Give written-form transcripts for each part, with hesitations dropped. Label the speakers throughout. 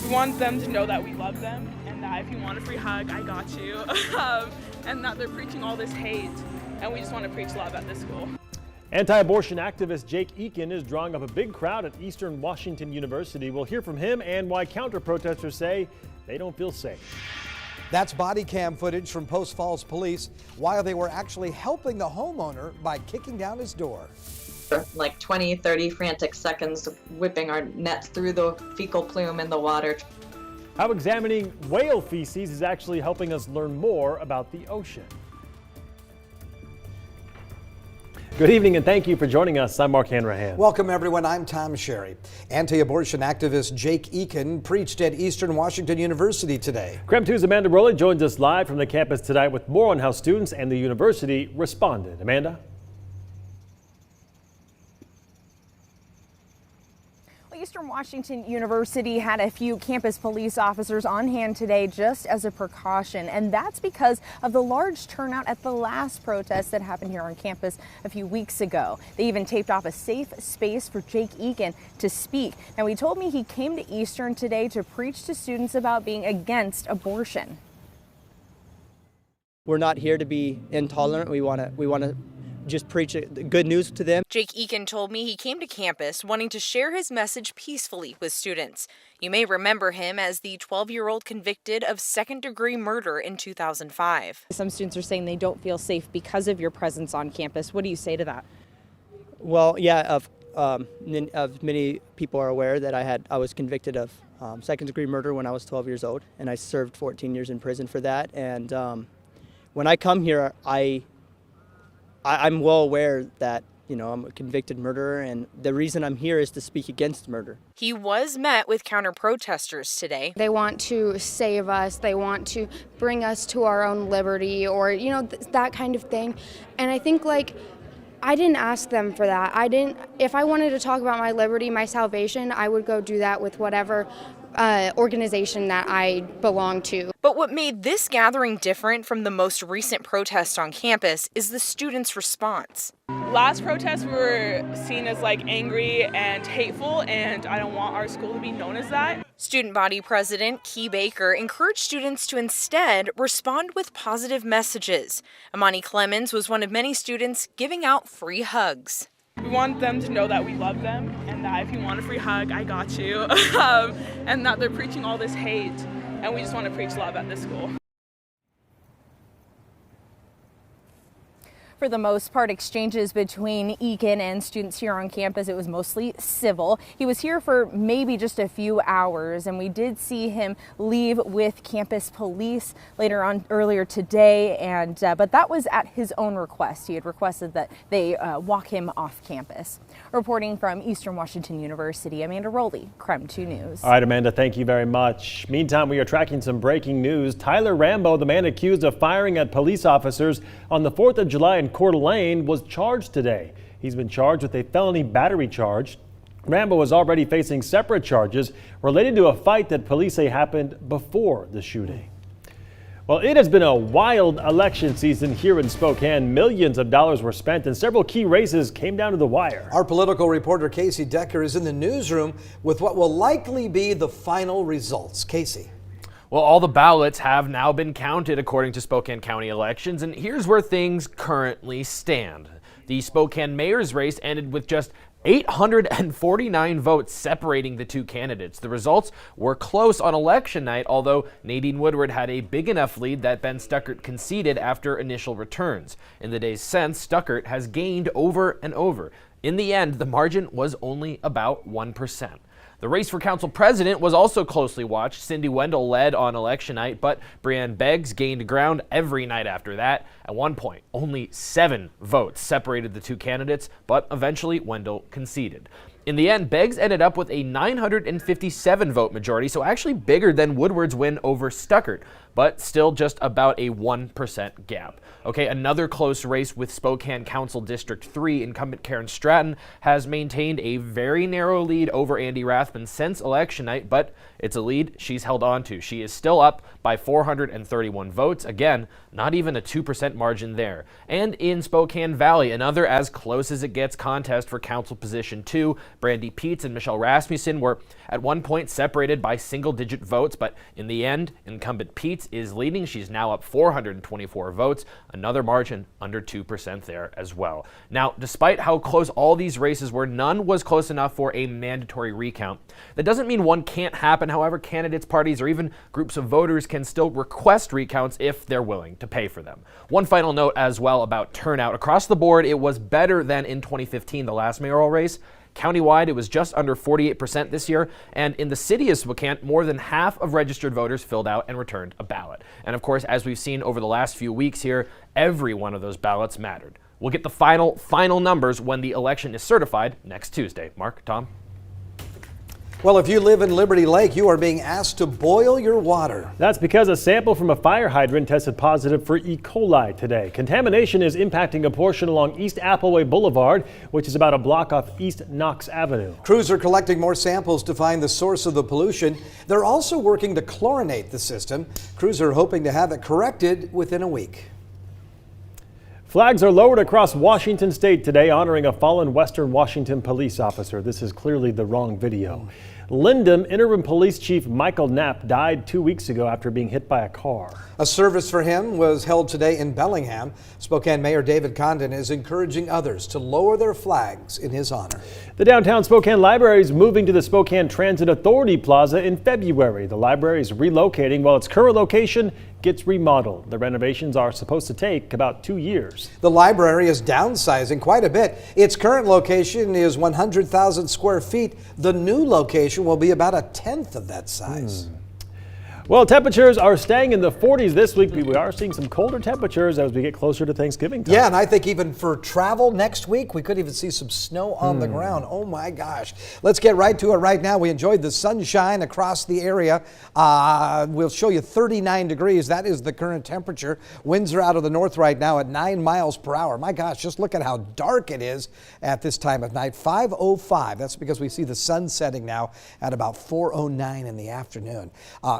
Speaker 1: We want them to know that we love them and that if you want a free hug, I got you. And that they're preaching all this hate, and we just want to preach love at this school.
Speaker 2: Anti-abortion activist Jake Eakin is drawing up a big crowd at Eastern Washington University. We'll hear from him and why counter-protesters say they don't feel safe.
Speaker 3: That's body cam footage from Post Falls police while they were actually helping the homeowner by kicking down his door.
Speaker 4: Like 20, 30 frantic seconds whipping our nets through the fecal plume in the water.
Speaker 2: How examining whale feces is actually helping us learn more about the ocean. Good evening and thank you for joining us. I'm Mark Hanrahan.
Speaker 3: Welcome everyone, I'm Tom Sherry. Anti-abortion activist Jake Eakin preached at Eastern Washington University today.
Speaker 2: KREM 2's Amanda Rowley joins us live from the campus tonight with more on how students and the university responded. Amanda?
Speaker 5: Eastern Washington University had a few campus police officers on hand today just as a precaution, and that's because of the large turnout at the last protest that happened here on campus a few weeks ago. They even taped off a safe space for Jake Eakin to speak. Now, he told me he came to Eastern today to preach to students about being against abortion.
Speaker 6: We're not here to be intolerant. We want to just preach good news to them.
Speaker 5: Jake Eakin told me he came to campus wanting to share his message peacefully with students. You may remember him as the 12-year-old convicted of second-degree murder in 2005. Some students are saying they don't feel safe because of your presence on campus. What do you say to that?
Speaker 6: Well, yeah, many people are aware that I was convicted of second-degree murder when I was 12 years old, and I served 14 years in prison for that. And when I come here, I'm well aware that, I'm a convicted murderer, and the reason I'm here is to speak against murder.
Speaker 5: He was met with counter-protesters today.
Speaker 7: They want to save us, they want to bring us to our own liberty, or, that kind of thing. And I think, I didn't ask them for that. If I wanted to talk about my liberty, my salvation, I would go do that with whatever organization that I belong to.
Speaker 5: But what made this gathering different from the most recent protest on campus is the students' response.
Speaker 1: Last protest, we were seen as angry and hateful, and I don't want our school to be known as that.
Speaker 5: Student body president Key Baker encouraged students to instead respond with positive messages. Amani Clemens was one of many students giving out free hugs.
Speaker 1: We want them to know that we love them and that if you want a free hug, I got you. And that they're preaching all this hate, and we just want to preach love at this school.
Speaker 5: For the most part, exchanges between Eakin and students here on campus, it was mostly civil. He was here for maybe just a few hours, and we did see him leave with campus police earlier today, but that was at his own request. He had requested that they walk him off campus. Reporting from Eastern Washington University, Amanda Rowley, KREM 2 News.
Speaker 2: All right, Amanda, thank you very much. Meantime, we are tracking some breaking news. Tyler Rambo, the man accused of firing at police officers on the 4th of July in Coeur d'Alene, was charged today. He's been charged with a felony battery charge. Rambo was already facing separate charges related to a fight that police say happened before the shooting. Well, it has been a wild election season here in Spokane. Millions of dollars were spent and several key races came down to the wire.
Speaker 3: Our political reporter Casey Decker is in the newsroom with what will likely be the final results. Casey.
Speaker 8: Well, all the ballots have now been counted according to Spokane County elections, and here's where things currently stand. The Spokane mayor's race ended with just 849 votes separating the two candidates. The results were close on election night, although Nadine Woodward had a big enough lead that Ben Stuckert conceded after initial returns. In the days since, Stuckert has gained over and over. In the end, the margin was only about 1%. The race for council president was also closely watched. Cindy Wendell led on election night, but Brianne Beggs gained ground every night after that. At one point, only 7 votes separated the two candidates, but eventually Wendell conceded. In the end, Beggs ended up with a 957 vote majority, so actually bigger than Woodward's win over Stuckert. but still just about a 1% gap. Okay, another close race with Spokane Council District 3 incumbent Karen Stratton has maintained a very narrow lead over Andy Rathman since election night, but it's a lead she's held on to. She is still up by 431 votes. Again, not even a 2% margin there. And in Spokane Valley, another as close as it gets contest for council position 2. Brandy Peets and Michelle Rasmussen were at one point separated by single-digit votes, but in the end, incumbent Peets is leading. She's now up 424 votes, another margin under 2% there as well. Now, despite how close all these races were, none was close enough for a mandatory recount. That doesn't mean one can't happen. However, candidates, parties, or even groups of voters can still request recounts if they're willing to pay for them. One final note as well about turnout. Across the board, it was better than in 2015, the last mayoral race. Countywide, it was just under 48% this year, and in the city of Spokane, more than half of registered voters filled out and returned a ballot. And of course, as we've seen over the last few weeks here, every one of those ballots mattered. We'll get the final numbers when the election is certified next Tuesday. Mark, Tom?
Speaker 3: Well, if you live in Liberty Lake, you are being asked to boil your water.
Speaker 2: That's because a sample from a fire hydrant tested positive for E. coli today. Contamination is impacting a portion along East Appleway Boulevard, which is about a block off East Knox Avenue.
Speaker 3: Crews are collecting more samples to find the source of the pollution. They're also working to chlorinate the system. Crews are hoping to have it corrected within a week.
Speaker 2: Flags are lowered across Washington state today honoring a fallen Western Washington police officer. This is clearly the wrong video. Lyndham Interim Police Chief Michael Knapp died 2 weeks ago after being hit by a car.
Speaker 3: A service for him was held today in Bellingham. Spokane Mayor David Condon is encouraging others to lower their flags in his honor.
Speaker 2: The downtown Spokane Library is moving to the Spokane Transit Authority Plaza in February. The library is relocating while its current location gets remodeled. The renovations are supposed to take about 2 years.
Speaker 3: The library is downsizing quite a bit. Its current location is 100,000 square feet. The new location will be about a tenth of that size.
Speaker 2: Well, temperatures are staying in the 40s this week. We are seeing some colder temperatures as we get closer to Thanksgiving time.
Speaker 3: Yeah, and I think even for travel next week, we could even see some snow on the ground. Oh my gosh. Let's get right to it right now. We enjoyed the sunshine across the area. We'll show you 39 degrees. That is the current temperature. Winds are out of the north right now at 9 miles per hour. My gosh, just look at how dark it is at this time of night. 5:05. That's because we see the sun setting now at about 4:09 in the afternoon.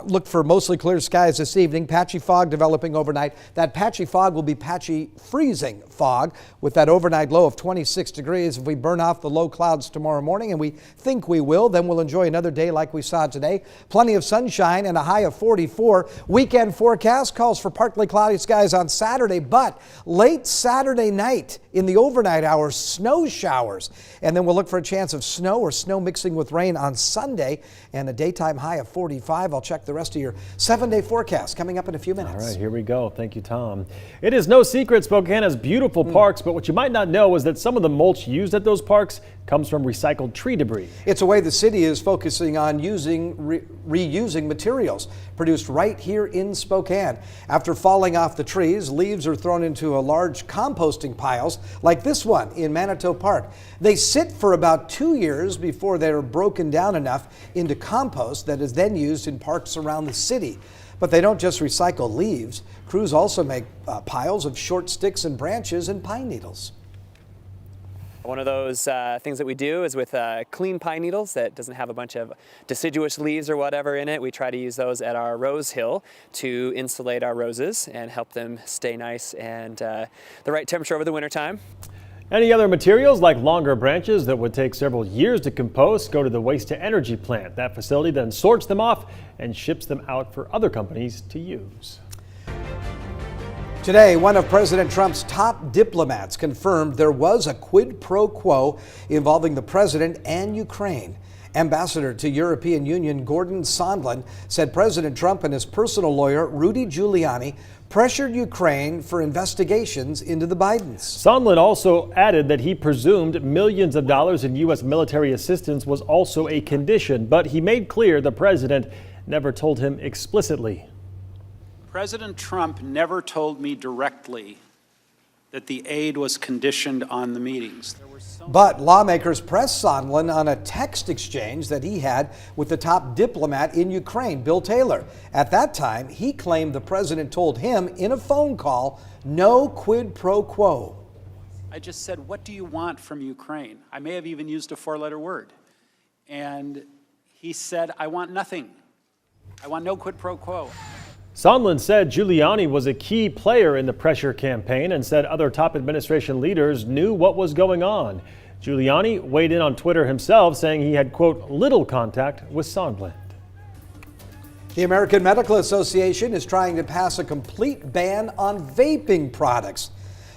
Speaker 3: Look for mostly clear skies this evening. Patchy fog developing overnight. That patchy fog will be patchy freezing fog with that overnight low of 26 degrees. If we burn off the low clouds tomorrow morning, and we think we will, then we'll enjoy another day like we saw today. Plenty of sunshine and a high of 44. Weekend forecast calls for partly cloudy skies on Saturday, but late Saturday night in the overnight hours, snow showers. And then we'll look for a chance of snow or snow mixing with rain on Sunday and a daytime high of 45. I'll check the rest of your 7-day forecast coming up in a few minutes.
Speaker 2: All right, here we go. Thank you, Tom. It is no secret Spokane has beautiful parks, but what you might not know is that some of the mulch used at those parks comes from recycled tree debris.
Speaker 3: It's a way the city is focusing on reusing materials produced right here in Spokane. After falling off the trees, leaves are thrown into a large composting piles like this one in Manitou Park. They sit for about 2 years before they're broken down enough into compost that is then used in parks around the city. But they don't just recycle leaves. Crews also make piles of short sticks and branches and pine needles.
Speaker 9: One of those things that we do is with clean pine needles that doesn't have a bunch of deciduous leaves or whatever in it. We try to use those at our rose hill to insulate our roses and help them stay nice and the right temperature over the winter time.
Speaker 2: Any other materials like longer branches that would take several years to compost go to the waste to energy plant. That facility then sorts them off and ships them out for other companies to use.
Speaker 3: Today, one of President Trump's top diplomats confirmed there was a quid pro quo involving the president and Ukraine. Ambassador to European Union Gordon Sondland said President Trump and his personal lawyer, Rudy Giuliani, pressured Ukraine for investigations into the Bidens.
Speaker 2: Sondland also added that he presumed millions of dollars in U.S. military assistance was also a condition, but he made clear the president never told him explicitly.
Speaker 10: President Trump never told me directly that the aid was conditioned on the meetings.
Speaker 3: But lawmakers pressed Sondland on a text exchange that he had with the top diplomat in Ukraine, Bill Taylor. At that time, he claimed the president told him in a phone call, no quid pro quo.
Speaker 10: I just said, what do you want from Ukraine? I may have even used a four-letter word. And he said, I want nothing. I want no quid pro quo.
Speaker 2: Sondland said Giuliani was a key player in the pressure campaign and said other top administration leaders knew what was going on. Giuliani weighed in on Twitter himself, saying he had, quote, little contact with Sondland.
Speaker 3: The American Medical Association is trying to pass a complete ban on vaping products.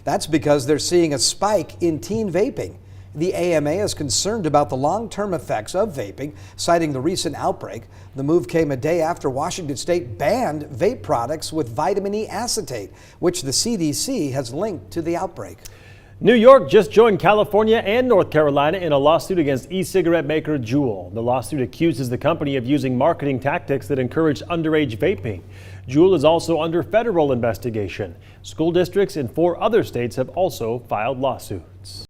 Speaker 3: That's because they're seeing a spike in teen vaping. The AMA is concerned about the long-term effects of vaping, citing the recent outbreak. The move came a day after Washington State banned vape products with vitamin E acetate, which the CDC has linked to the outbreak.
Speaker 2: New York just joined California and North Carolina in a lawsuit against e-cigarette maker Juul. The lawsuit accuses the company of using marketing tactics that encourage underage vaping. Juul is also under federal investigation. School districts in 4 other states have also filed lawsuits.